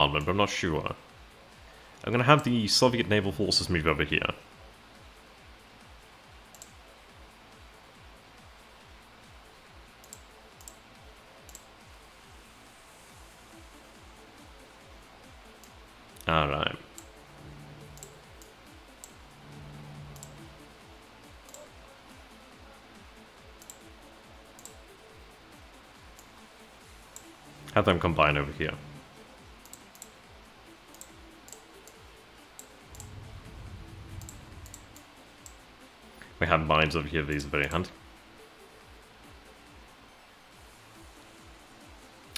but I'm not sure. I'm going to have the Soviet naval forces move over here. Alright. Have them combine over here. We have mines over here, these are very handy.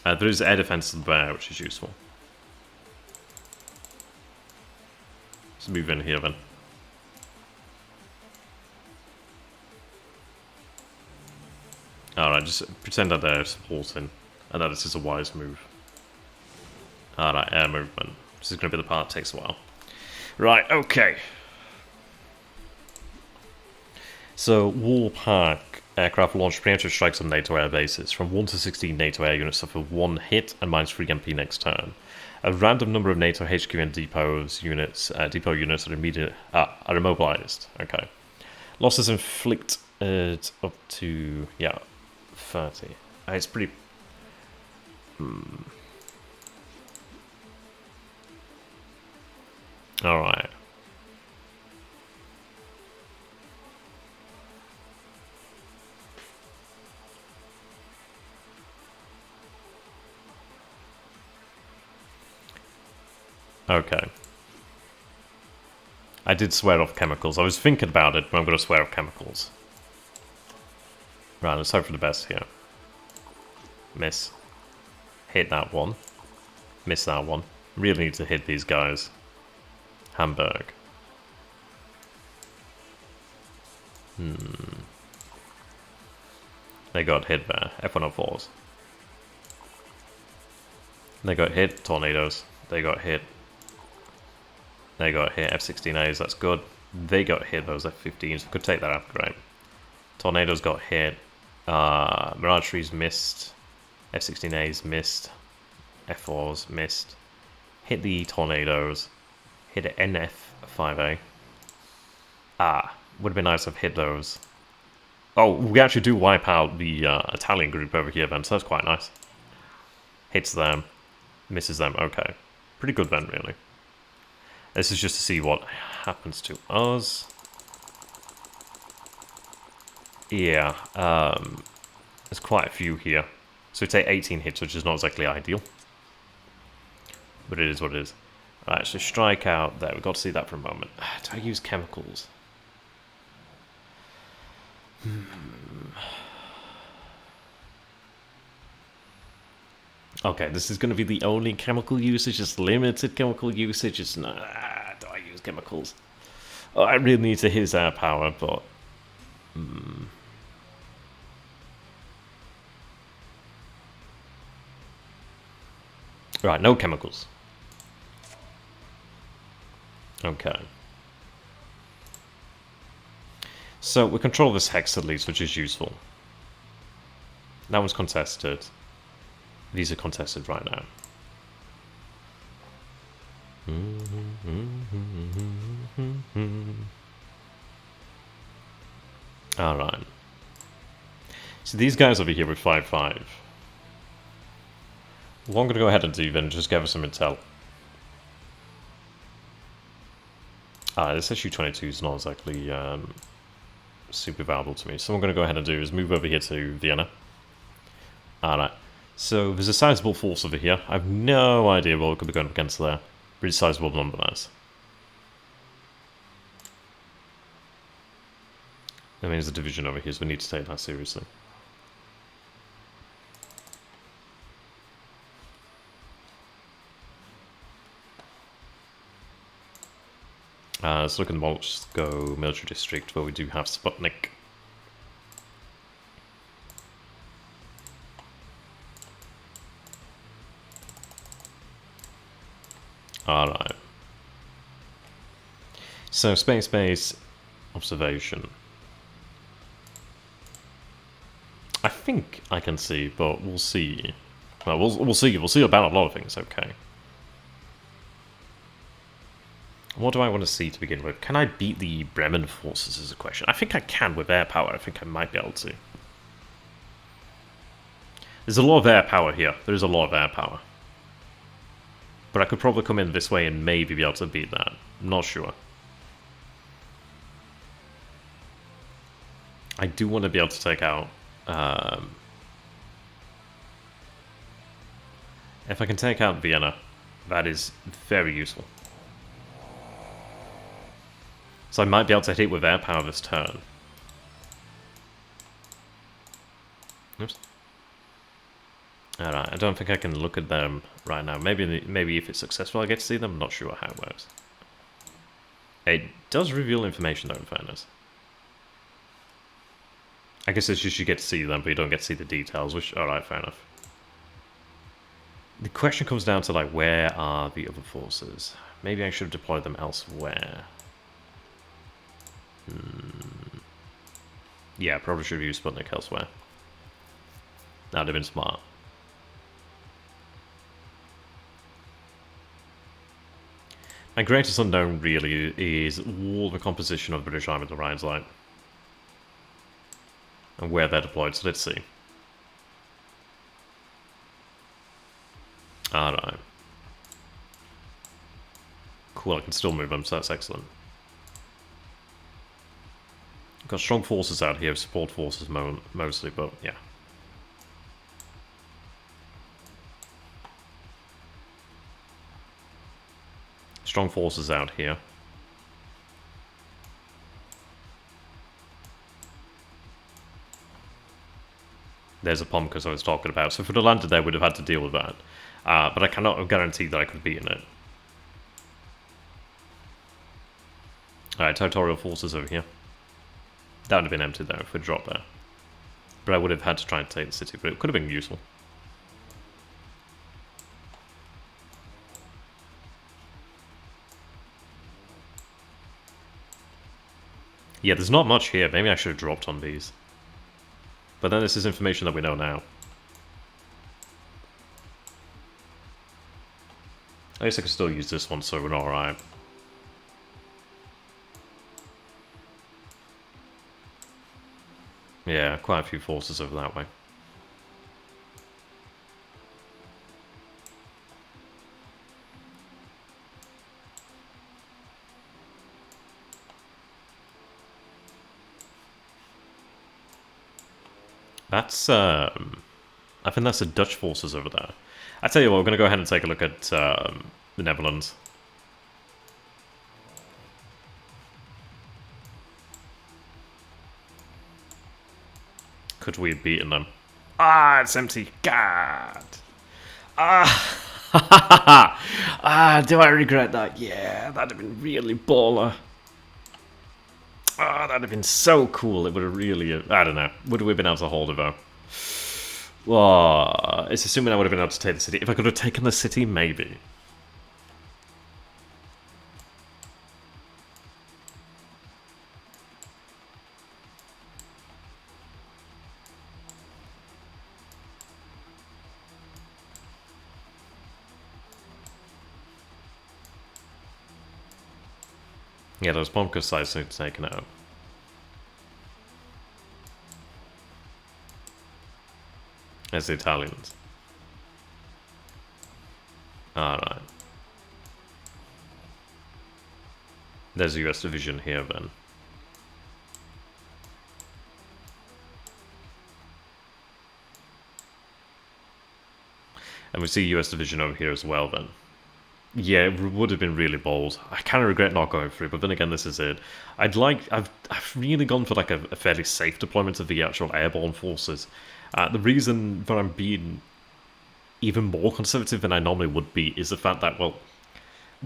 There is air defense there, which is useful. Let's move in here then. Alright, just pretend that they're supporting, and that this is a wise move. Alright, air movement. This is going to be the part that takes a while. Right, okay. So, Warpack aircraft launched preemptive strikes on NATO air bases. From 1 to 16 NATO air units suffer 1 hit and -3 MP next turn. A random number of NATO HQ and depot units are immobilized. Okay. Losses inflicted up to 30. It's pretty. All right. Okay. I did swear off chemicals. I was thinking about it, but I'm going to swear off chemicals. Right, let's hope for the best here. Miss. Hit that one. Miss that one. Really need to hit these guys. Hamburg. They got hit there. F-104s. They got hit. Tornadoes. They got hit. They got hit. F-16As, that's good. They got hit, those F-15s. We could take that upgrade. Tornadoes got hit. Mirage 3s missed. F-16As missed. F-4s missed. Hit the Tornadoes. Hit an NF-5A. Would have been nice to have hit those. Oh, we actually do wipe out the Italian group over here then, so that's quite nice. Hits them. Misses them, okay. Pretty good then, really. This is just to see what happens to us. Yeah, there's quite a few here. So we take 18 hits, which is not exactly ideal. But it is what it is. Alright, so strike out there. We've got to see that for a moment. Do I use chemicals? Okay, this is going to be the only chemical usage. It's limited chemical usage. It's not. Do I use chemicals? Oh, I really need to hit his air power, but. Right, no chemicals. Okay. So we control this hex at least, which is useful. That one's contested. These are contested right now. Alright. So these guys over here with 5-5. What I'm going to go ahead and do then, just gather some intel. This SU-22 is not exactly super valuable to me. So what I'm going to go ahead and do is move over here to Vienna. Alright. So there's a sizable force over here. I have no idea what we could be going up against there. Pretty sizable nonetheless. I mean, there's a division over here, so we need to take that seriously. Let's look at the Moscow military district, where we do have Sputnik. Alright. So, space observation. I think I can see, but we'll see. Well, we'll see. We'll see about a lot of things, okay. What do I want to see to begin with? Can I beat the Bremen forces is a question. I think I can with air power. I think I might be able to. There's a lot of air power here. There's a lot of air power. But I could probably come in this way and maybe be able to beat that. I'm not sure. I do want to be able to take out... if I can take out Vienna, that is very useful. So I might be able to hit with air power this turn. Oops. Alright, I don't think I can look at them right now. Maybe if it's successful I get to see them. I'm not sure how it works. It does reveal information though, in fairness. I guess it's just you get to see them, but you don't get to see the details, which, alright, fair enough. The question comes down to, like, where are the other forces? Maybe I should have deployed them elsewhere. Yeah, probably should have used Sputnik elsewhere. That'd have been smart. My greatest unknown, really, is all the composition of the British Army at the Rhine's line. And where they're deployed, so let's see. Alright. Cool, I can still move them, so that's excellent. Got strong forces out here, support forces mostly, but yeah. Strong forces out here. There's a Pomkers I was talking about. So if it had landed there, we'd have had to deal with that. But I cannot guarantee that I could be in it. Alright, territorial forces over here. That would have been empty though if we'd dropped there. But I would have had to try and take the city, but it could have been useful. Yeah, there's not much here. Maybe I should have dropped on these. But then this is information that we know now. At least I can still use this one, so we're alright. Yeah, quite a few forces over that way. That's, I think that's the Dutch forces over there. I tell you what, we're going to go ahead and take a look at the Netherlands. Could we have beaten them? Ah, it's empty. God. Do I regret that? Yeah, that'd have been really baller. Oh, that'd have been so cool. It would have really... I don't know. Would we have been able to hold it, though? Well, it's assuming I would have been able to take the city. If I could have taken the city, maybe. Yeah, those bunker sites need taken out. As the Italians. Alright. There's a US division here then. And we see US division over here as well then. Yeah, it would have been really bold. I kind of regret not going through, but then again, this is it. I've really gone for like a fairly safe deployment of the actual airborne forces. The reason that I'm being even more conservative than I normally would be is the fact that, well,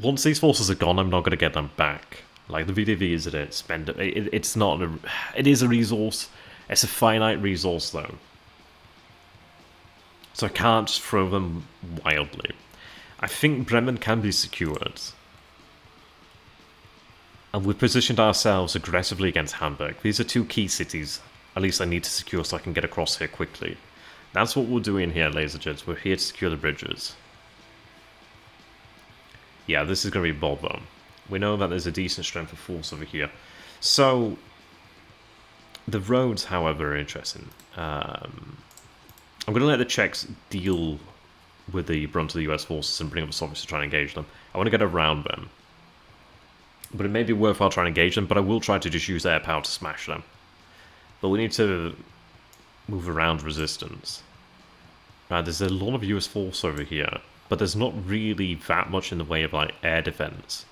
once these forces are gone, I'm not going to get them back. Like, the VDV is it, spend it. It's not a... It is a resource. It's a finite resource, though. So I can't just throw them wildly. I think Bremen can be secured. And we've positioned ourselves aggressively against Hamburg. These are two key cities, at least I need to secure so I can get across here quickly. That's what we're doing here, Laserjets. We're here to secure the bridges. Yeah, this is going to be bold though. We know that there's a decent strength of force over here. So, the roads, however, are interesting. I'm going to let the Czechs deal with the brunt of the US forces and bring up the Soviets to try and engage them. I want to get around them. But it may be worthwhile trying to engage them, but I will try to just use air power to smash them. But we need to move around resistance. There's a lot of US force over here, but there's not really that much in the way of like air defense.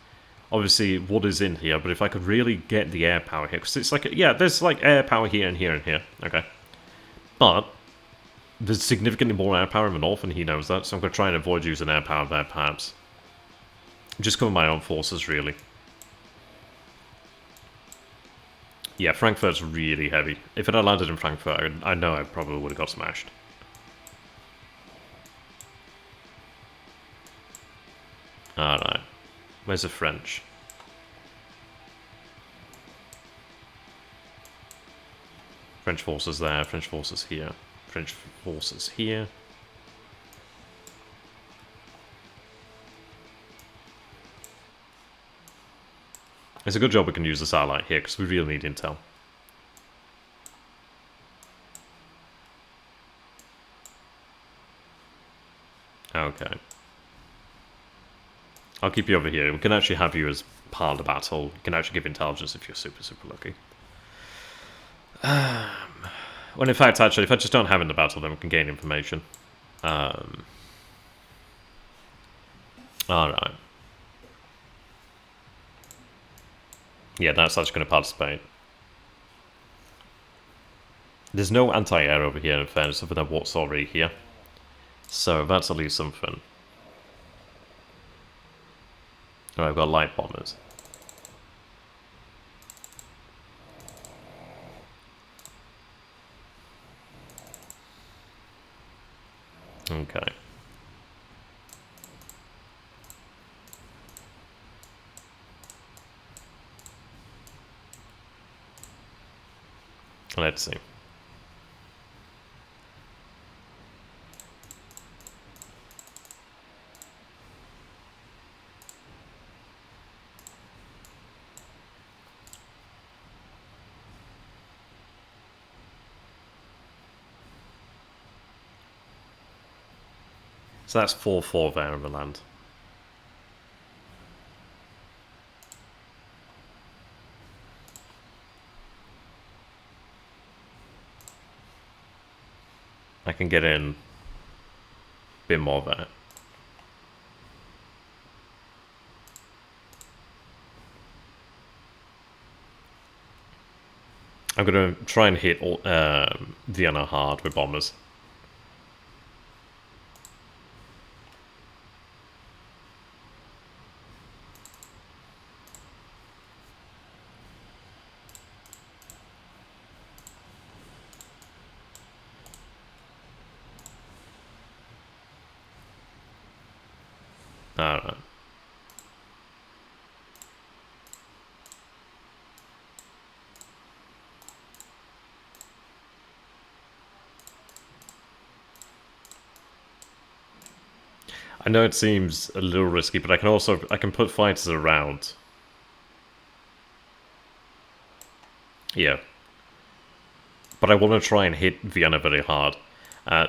Obviously, what is in here, but if I could really get the air power here, because it's like, yeah, there's like air power here and here and here, okay. But there's significantly more air power in the north, and he knows that, so I'm going to try and avoid using air power there, perhaps. Just cover my own forces, really. Yeah, Frankfurt's really heavy. If it had landed in Frankfurt, I know I probably would have got smashed. Alright. Where's the French? French forces there, French forces here. French forces here. It's a good job we can use the satellite here, because we really need intel. Okay. I'll keep you over here. We can actually have you as part of the battle. You can actually give intelligence if you're super, super lucky. Well, in fact, actually, if I just don't have in the battle, then we can gain information. Alright. Yeah, that's actually going to participate. There's no anti-air over here, in fairness, other than what's already here. So that's at least something. Alright, I've got light bombers. Okay. Let's see. So that's 4-4 there in the land. I can get in a bit more there. I'm going to try and hit Vienna hard with bombers. Alright. I know it seems a little risky, but I can put fighters around. Yeah. But I want to try and hit Vienna very hard.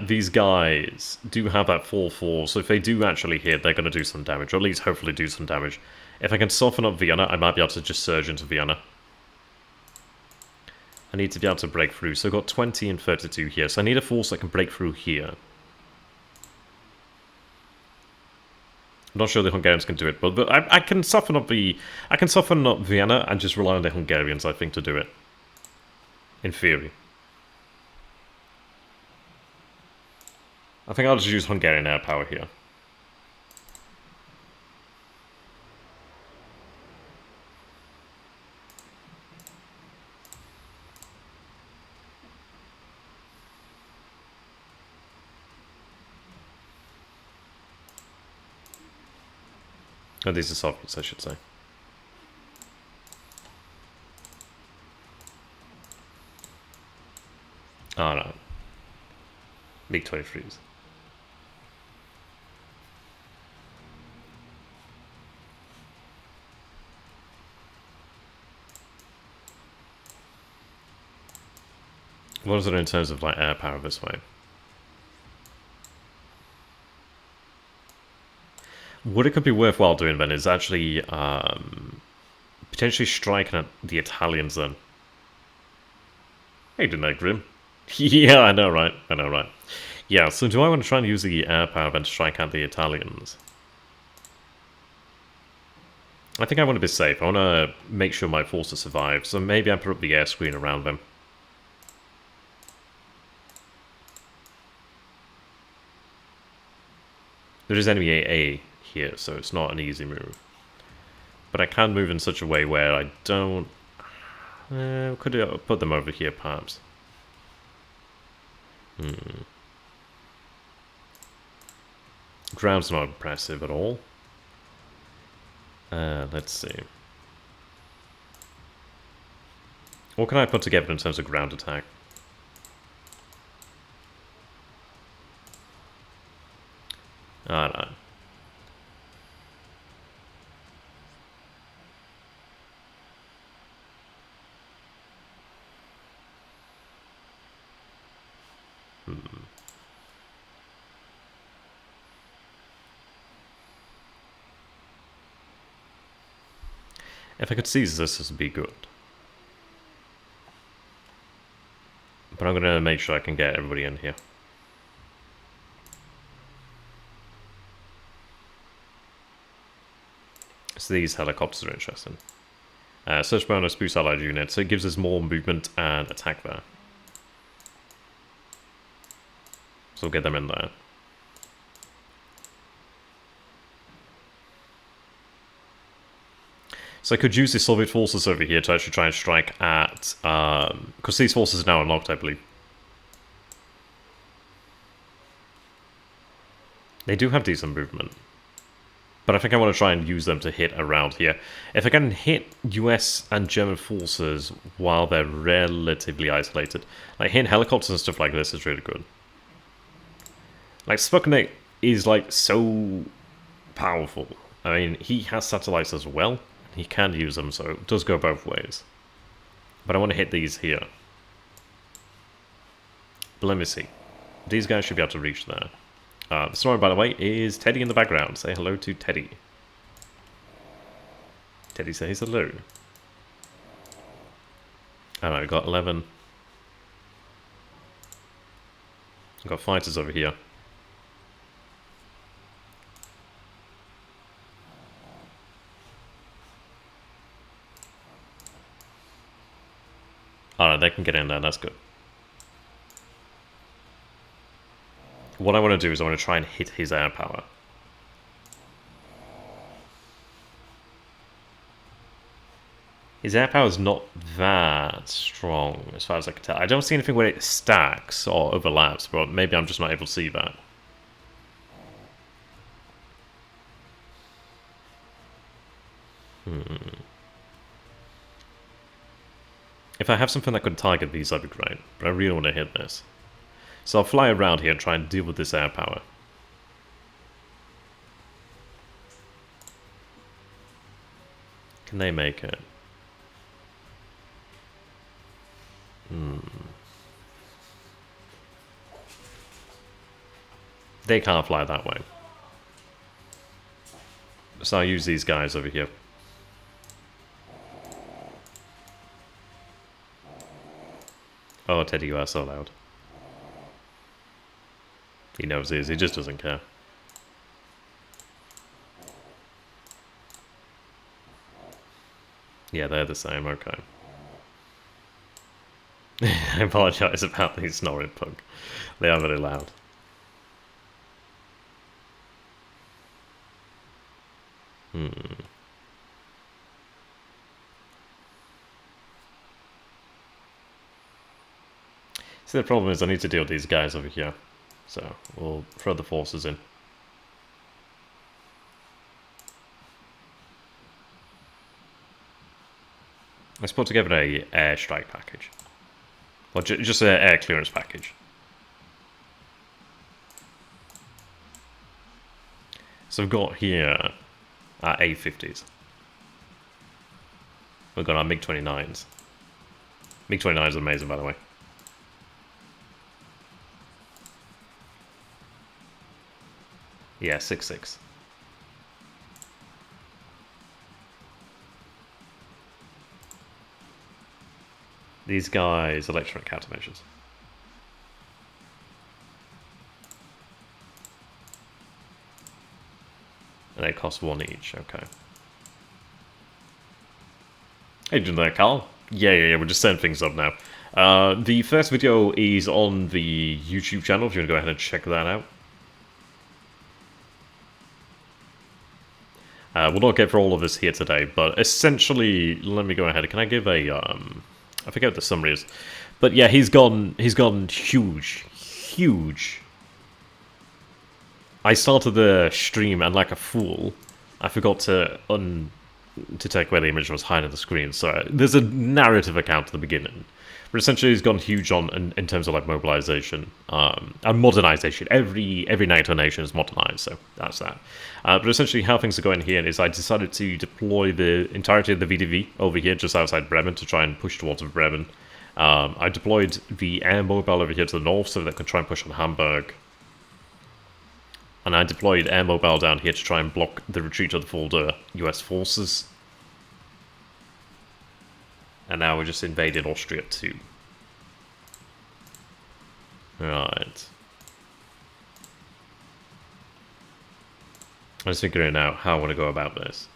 These guys do have that 4-4, so if they do actually hit, they're going to do some damage, or at least hopefully do some damage. If I can soften up Vienna, I might be able to just surge into Vienna. I need to be able to break through, so I've got 20 and 32 here, so I need a force that can break through here. I'm not sure the Hungarians can do it, but I can soften up Vienna and just rely on the Hungarians, I think, to do it. In theory. I think I'll just use Hungarian air power here. Oh, these are Soviets, I should say. Oh no. MiG-23s. What is it in terms of like air power this way? What it could be worthwhile doing then is actually potentially striking at the Italians then. Hey, didn't I, Grim? Yeah, I know, right? I know, right? Yeah, so do I want to try and use the air power then to strike at the Italians? I think I want to be safe. I want to make sure my forces survive, so maybe I put up the air screen around them. There is enemy AA here, so it's not an easy move. But I can move in such a way where I don't... could I put them over here, perhaps? Ground's not impressive at all. Let's see. What can I put together in terms of ground attack? I don't know. If I could seize this would be good. But I'm going to make sure I can get everybody in here. So these helicopters are interesting. Search bonus boosts allied units, so it gives us more movement and attack there. So we'll get them in there. So I could use the Soviet forces over here to actually try and strike at... because these forces are now unlocked, I believe. They do have decent movement. But I think I want to try and use them to hit around here. If I can hit US and German forces while they're relatively isolated, like hitting helicopters and stuff like this is really good. Like, Sputnik is, like, so powerful. I mean, he has satellites as well. He can use them, so it does go both ways. But I want to hit these here. But let me see. These guys should be able to reach there. The story, by the way, is Teddy in the background. Say hello to Teddy. Teddy says hello. Alright, we've got 11. We've got fighters over here. Alright, they can get in there, that's good. What I want to do is I want to try and hit his air power. His air power is not that strong, as far as I can tell. I don't see anything where it stacks or overlaps, but maybe I'm just not able to see that. If I have something that could target these, that'd be great. But I really want to hit this. So I'll fly around here and try and deal with this air power. Can they make it? They can't fly that way. So I'll use these guys over here. Oh, Teddy, you are so loud. He knows this, he just doesn't care. Yeah, they're the same, okay. I apologise about these snoring pug. They are very loud. See, the problem is I need to deal with these guys over here. So, we'll throw the forces in. Let's put together a airstrike package. Or just an air clearance package. So we've got here our A-50s. We've got our MiG-29s. MiG-29s are amazing, by the way. Yeah, 6-6. These guys, electronic countermeasures. And they cost 1 each, okay. Hey, doing there, Carl? Yeah, we're just setting things up now. The first video is on the YouTube channel, if you want to go ahead and check that out. We'll not get through all of this here today, but essentially, let me go ahead. Can I give a, I forget what the summary is. But yeah, he's gone huge. I started the stream and like a fool, I forgot to take away the image that was hiding the screen. So there's a narrative account at the beginning. But essentially he's gone huge on in terms of like mobilization and modernization. Every NATO nation is modernized, so that's that. But essentially how things are going here is I decided to deploy the entirety of the VDV over here just outside Bremen to try and push towards Bremen. I deployed the air mobile over here to the north so that I could try and push on Hamburg. And I deployed air mobile down here to try and block the retreat of the full US forces. And now we just invaded Austria too. Right. I'm just figuring out how I want to go about this.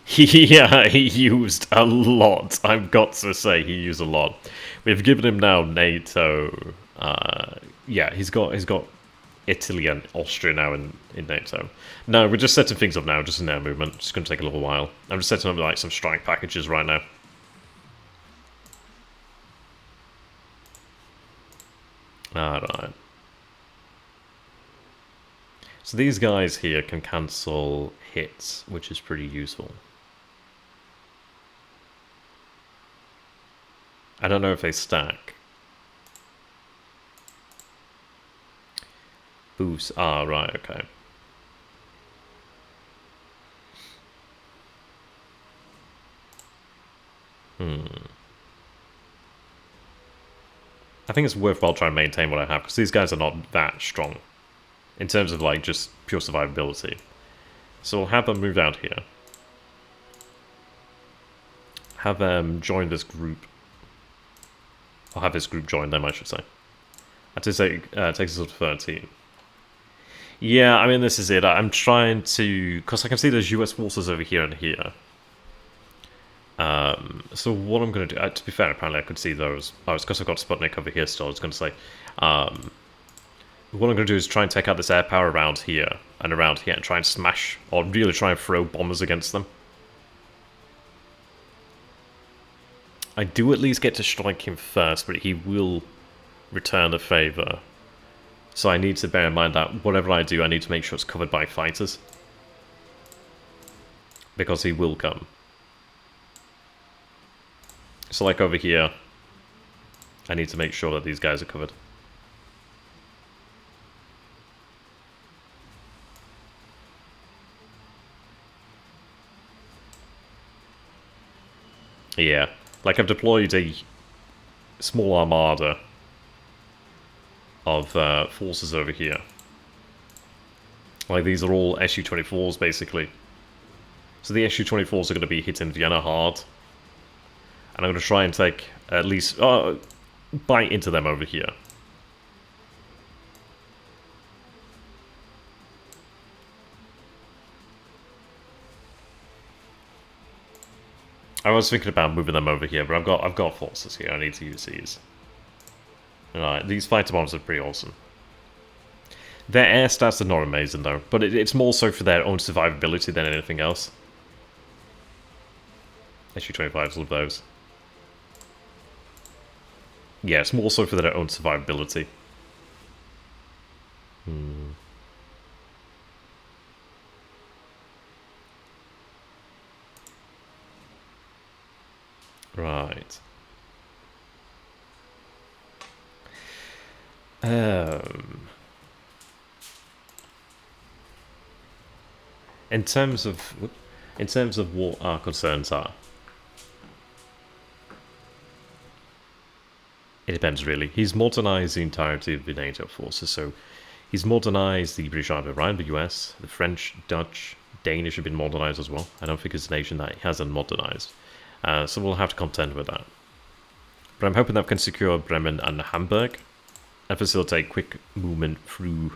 Yeah, he used a lot. I've got to say, he used a lot. We've given him now NATO. Yeah, he's got Italy and Austria now in NATO. No, we're just setting things up now, just in air movement. It's going to take a little while. I'm just setting up like some strike packages right now. Alright. So these guys here can cancel hits, which is pretty useful. I don't know if they stack. Boost. Ah, right, okay. I think it's worthwhile trying to maintain what I have, because these guys are not that strong. In terms of, like, just pure survivability. So we'll have them move out here. Have them join this group. I'll have this group join them, I should say. I'd say it takes us up to 13. Yeah, I mean, this is it. I'm trying to... Because I can see there's US forces over here and here. So what I'm going to do... to be fair, apparently I could see those. Oh, it's because I've got Sputnik over here still. I was going to say... what I'm going to do is try and take out this air power around here and around here and try and smash, or really try and throw bombers against them. I do at least get to strike him first, but he will return the favour. So I need to bear in mind that whatever I do, I need to make sure it's covered by fighters. Because he will come. So like over here, I need to make sure that these guys are covered. Yeah, like I've deployed a small armada of forces over here. Like these are all Su-24s basically. So the Su-24s are going to be hitting Vienna hard. And I'm going to try and take at least bite into them over here. I was thinking about moving them over here, but I've got forces here. I need to use these. Alright, these fighter bombs are pretty awesome. Their air stats are not amazing though, but it's more so for their own survivability than anything else. Su-25s, love those. Yeah, it's more so for their own survivability. Right. In terms of what our concerns are, it depends really. He's modernized the entirety of the NATO forces, so He's modernized the British Army around the US. The French, Dutch, Danish have been modernized as well. I don't think it's a nation that he hasn't modernized. So we'll have to contend with that. But I'm hoping that we can secure Bremen and Hamburg and facilitate quick movement through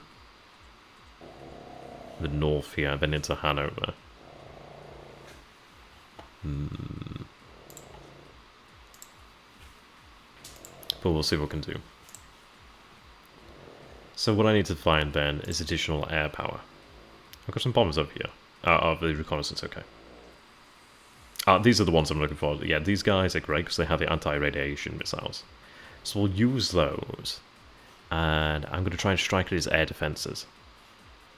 the north here, then into Hanover. But we'll see what we can do. So what I need to find then is additional air power. I've got some bombers over here. The reconnaissance, okay. These are the ones I'm looking for. Yeah, these guys are great because they have the anti-radiation missiles. So we'll use those. And I'm going to try and strike at his air defenses.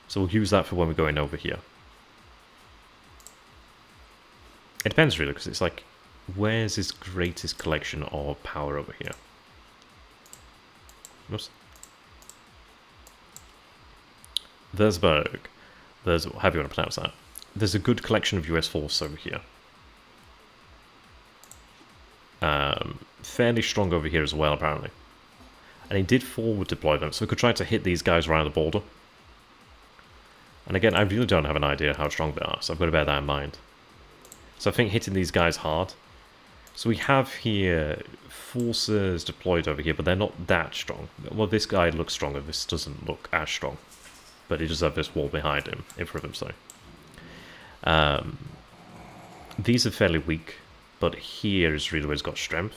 So we'll use that for when we're going over here. It depends really, because it's like, where's his greatest collection of power over here? Oops. There's Berg. There's, however you want to pronounce that. There's a good collection of US force over here. Fairly strong over here as well, apparently. And he did forward deploy them, so we could try to hit these guys around the border. And again, I really don't have an idea how strong they are, so I've got to bear that in mind. So I think hitting these guys hard. So we have here forces deployed over here, but they're not that strong. Well, this guy looks stronger, this doesn't look as strong. But he does have this wall behind him, in front of him, sorry. These are fairly weak, but here is really where he's got strength.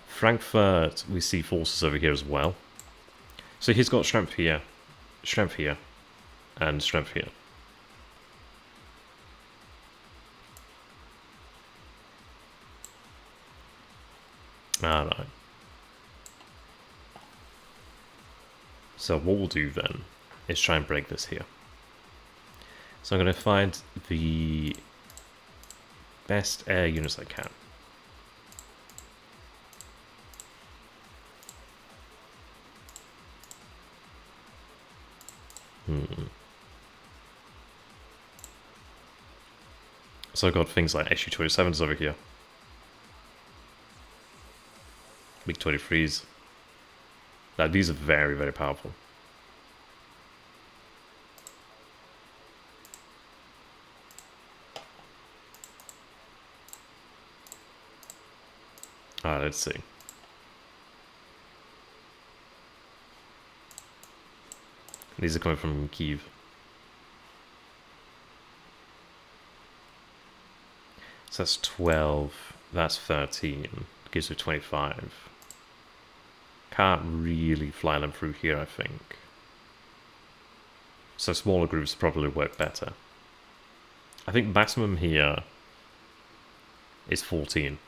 Frankfurt, we see forces over here as well. So he's got strength here, and strength here. Alright. So what we'll do then is try and break this here. So I'm going to find the best air units I can. So I've got things like SU-27s over here. MiG-23s. Now these are very, very powerful. Let's see. These are coming from Kyiv. So that's 12, that's 13, gives me 25. Can't really fly them through here, I think. So smaller groups probably work better. I think maximum here is 14.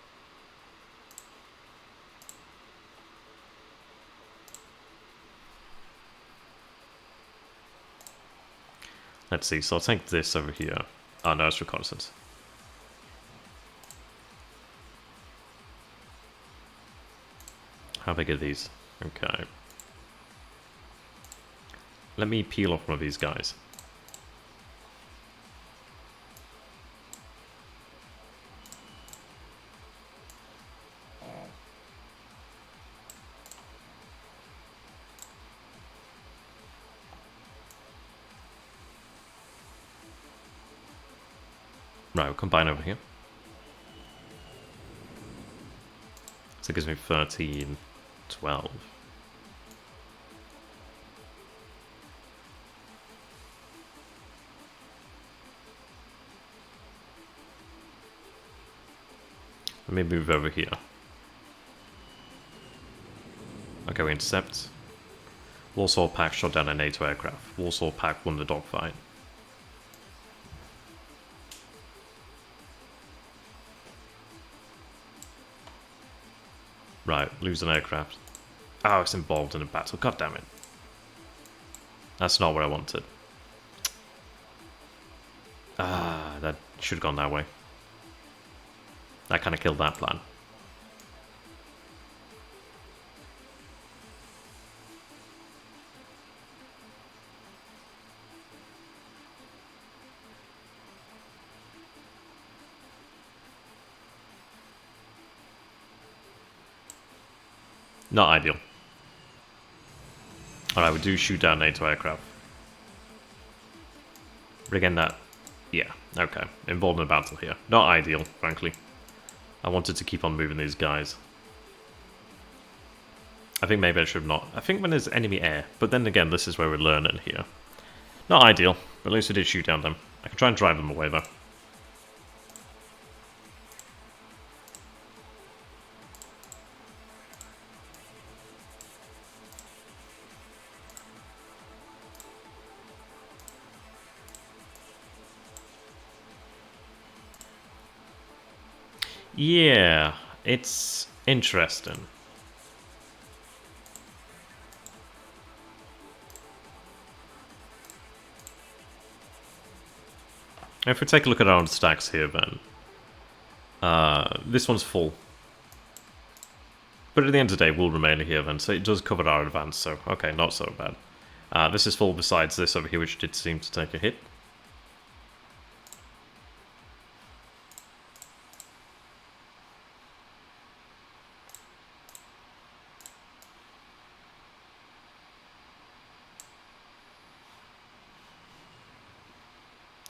Let's see, so I'll take this over here. Oh no, it's reconnaissance. How big are these? Okay. Let me peel off one of these guys. Right, we'll combine over here. So it gives me 13, 12. Let me move over here. Okay, we intercept. Warsaw Pact shot down a NATO aircraft. Warsaw Pact won the dogfight. Right, lose an aircraft. Oh, it's involved in a battle. God damn it. That's not what I wanted. That should have gone that way. That kind of killed that plan. Not ideal. Alright, we do shoot down NATO aircraft. But again, that... Yeah, okay. Involved in a battle here. Not ideal, frankly. I wanted to keep on moving these guys. I think maybe I should not. I think when there's enemy air. But then again, this is where we're learning here. Not ideal, but at least we did shoot down them. I can try and drive them away, though. Yeah, it's interesting. If we take a look at our own stacks here, then this one's full. But at the end of the day, we'll remain here then, so it does cover our advance, so okay, not so bad. This is full besides this over here, which did seem to take a hit.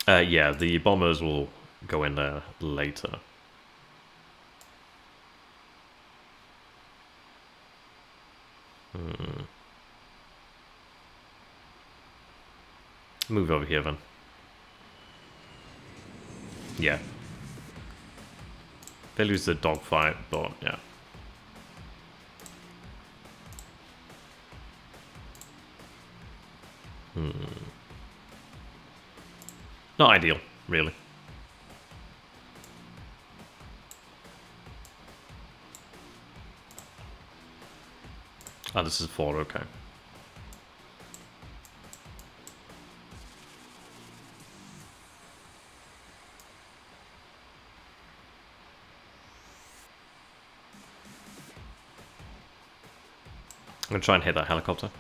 Yeah, the bombers will go in there later. Move over here then. Yeah. They lose the dogfight, but yeah. Not ideal, really. Oh, this is 4, okay. I'm gonna try and hit that helicopter.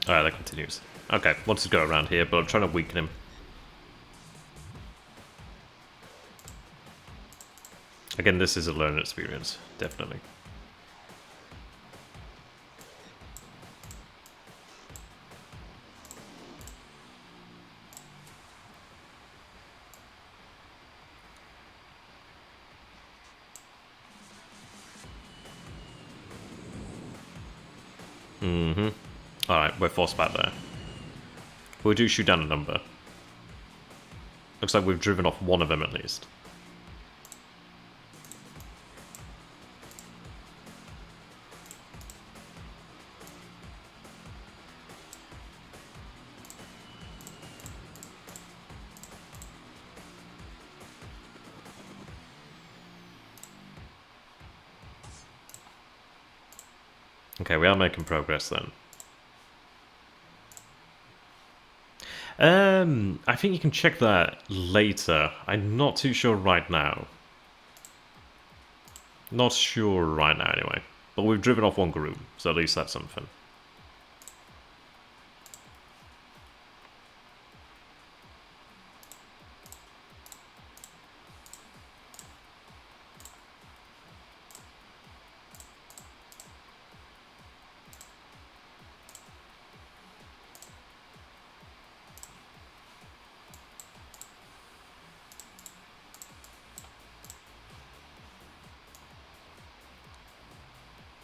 Alright, that continues. Okay, wants to go around here, but I'm trying to weaken him. Again, this is a learning experience, definitely. Alright, we're forced back there. But we do shoot down a number. Looks like we've driven off one of them at least. Okay, we are making progress then. I think you can check that later. I'm not too sure right now. Not sure right now anyway. But we've driven off one group, so at least that's something.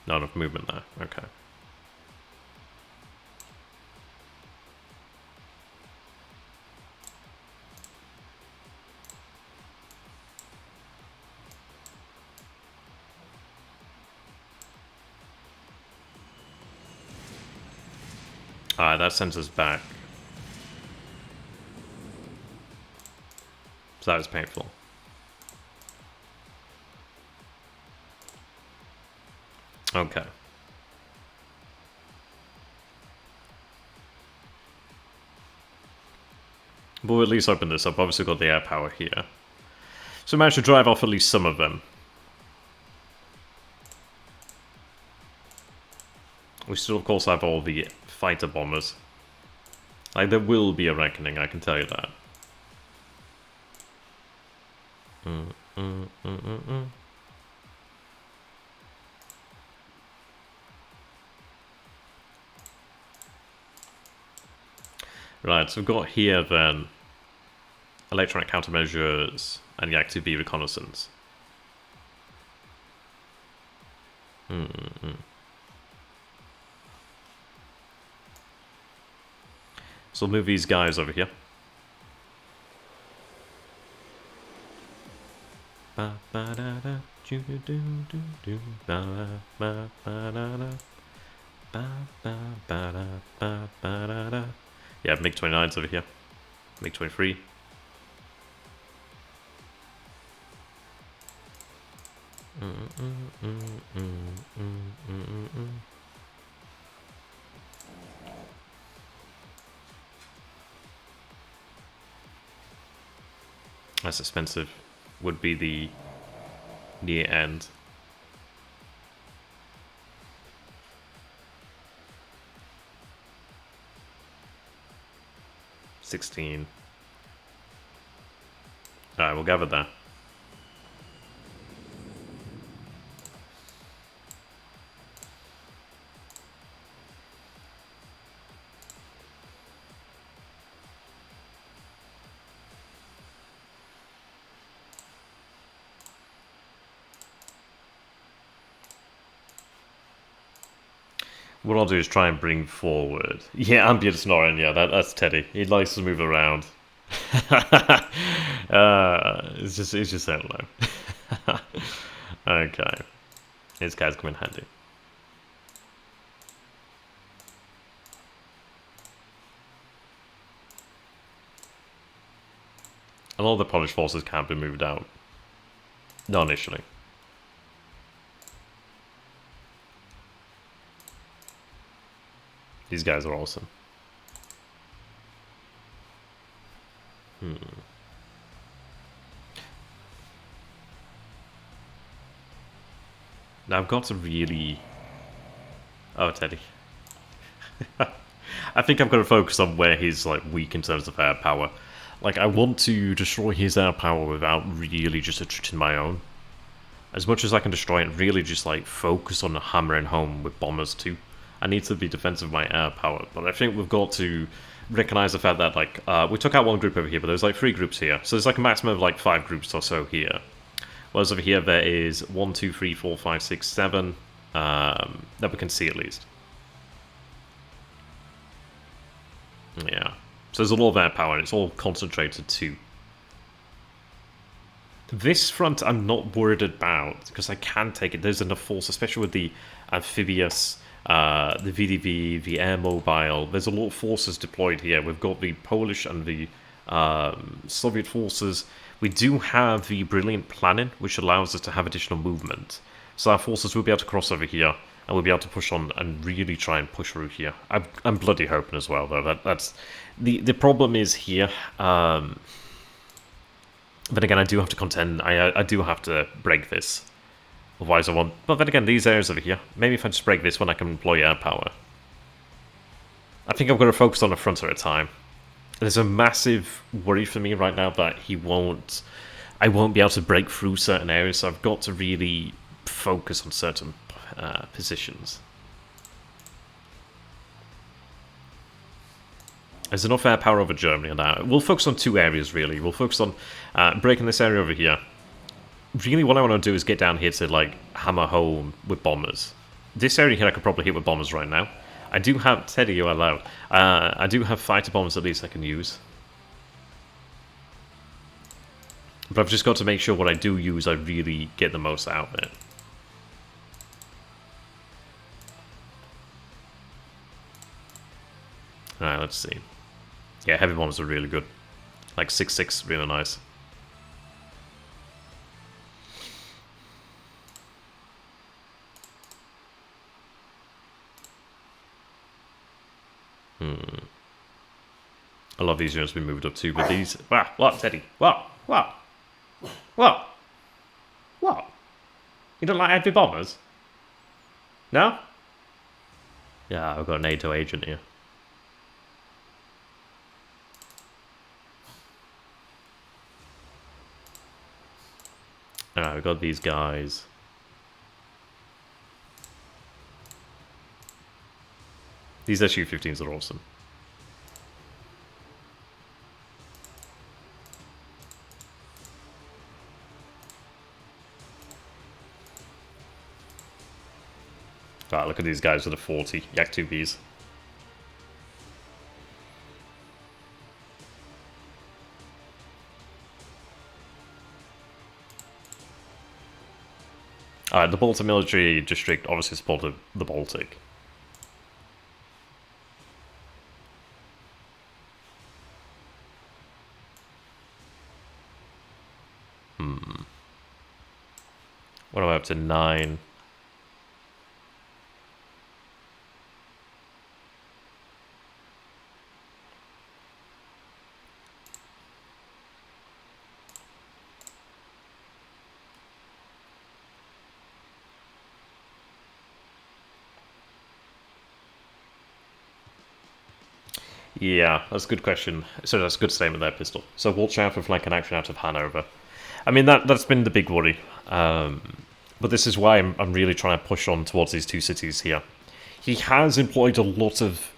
Not enough movement there, okay. Alright, that sends us back. So that was painful. Okay. But we'll at least open this up. Obviously, we've got the air power here. So we managed to drive off at least some of them. We still, of course, have all the fighter bombers. Like, there will be a reckoning, I can tell you that. Right, so we've got here then electronic countermeasures and the active B reconnaissance. So we'll move these guys over here. Yeah, MiG-29's over here. MiG-23. That's expensive. Would be the near end. $16. Alright, we'll gather that. What I'll do is try and bring forward. Yeah, ambient snoring. Yeah, that's Teddy. He likes to move around. It's just so low. Okay, these guys come in handy. A lot of the Polish forces can't be moved out. Not initially. These guys are awesome. Now I've got to really... Oh, Teddy. I think I've got to focus on where he's like weak in terms of air power. Like, I want to destroy his air power without really just attriting my own. As much as I can destroy it, really just like focus on hammering home with bombers too. I need to be defensive of my air power, but I think we've got to recognize the fact that like we took out one group over here, but there's like 3 groups here, so there's like a maximum of like 5 groups or so here. Whereas over here there is 1, 2, 3, 4, 5, 6, 7 that we can see at least. Yeah, so there's a lot of air power, and it's all concentrated too. This front I'm not worried about because I can take it. There's enough force, especially with the amphibious. The VDV, the air mobile, there's a lot of forces deployed here. We've got the Polish and the Soviet forces. We do have the brilliant planning, which allows us to have additional movement. So our forces will be able to cross over here, and we'll be able to push on and really try and push through here. I'm bloody hoping as well, though. That's the problem is here. But again, I do have to contend. I do have to break this. Otherwise I won't. But then again, these areas over here, maybe if I just break this one, I can employ air power. I think I've got to focus on a front at a time. There's a massive worry for me right now that I won't be able to break through certain areas, so I've got to really focus on certain positions. There's enough air power over Germany on that. We'll focus on 2 areas, really. We'll focus on breaking this area over here. Really, what I want to do is get down here to, like, hammer home with bombers. This area here I could probably hit with bombers right now. I do have... Teddy, you are loud. I do have fighter bombers at least I can use. But I've just got to make sure what I do use, I really get the most out of it. Alright, let's see. Yeah, heavy bombers are really good. Like 6.6, really nice. A lot of these units have been moved up too, but these... Wow, what, Teddy? What? What? What? What? You don't like heavy bombers? No? Yeah, I've got a NATO agent here. Alright, we've got these guys. These SU-15s are awesome. Ah, look at these guys with the 40 Yak 2Bs. Alright, the Baltic military district obviously supported the Baltic. What am I up to? 9. Yeah, that's a good question. So that's a good statement there, Pistol. So watch out for flank and action out of Hanover. I mean, that's been the big worry. But this is why I'm really trying to push on towards these two cities here. He has employed a lot of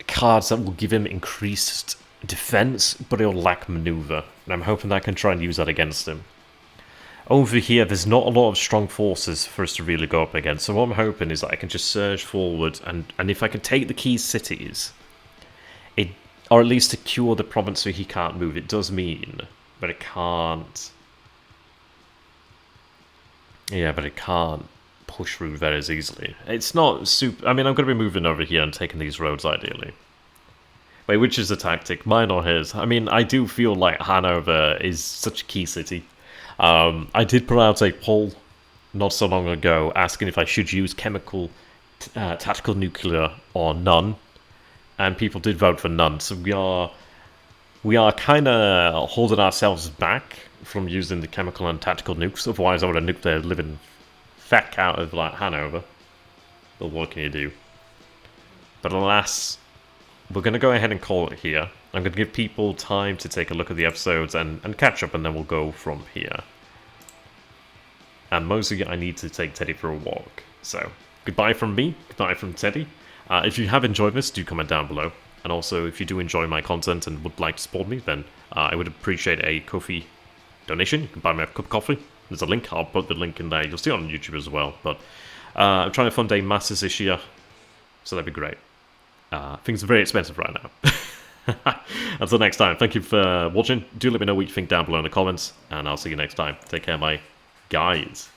cards that will give him increased defense, but he'll lack maneuver. And I'm hoping that I can try and use that against him. Over here, there's not a lot of strong forces for us to really go up against. So what I'm hoping is that I can just surge forward, and if I can take the key cities, or at least secure the province so he can't move. It does mean, but it can't. Yeah, but it can't push through very as easily. It's not super. I mean, I'm going to be moving over here and taking these roads ideally. Wait, which is the tactic? Mine or his? I mean, I do feel like Hanover is such a key city. I did put out a poll not so long ago asking if I should use chemical, tactical nuclear or none. And people did vote for none, so we are kind of holding ourselves back from using the chemical and tactical nukes. Otherwise, I would have nuked the living feck out of like Hanover. But what can you do? But alas, we're going to go ahead and call it here. I'm going to give people time to take a look at the episodes and catch up, and then we'll go from here. And mostly, I need to take Teddy for a walk. So, goodbye from me, goodbye from Teddy. If you have enjoyed this, do comment down below. And also, if you do enjoy my content and would like to support me, then I would appreciate a Ko-fi donation. You can buy me a cup of coffee. There's a link. I'll put the link in there. You'll see it on YouTube as well. But I'm trying to fund a Masters this year, so that'd be great. Things are very expensive right now. Until next time, thank you for watching. Do let me know what you think down below in the comments, and I'll see you next time. Take care, my guys.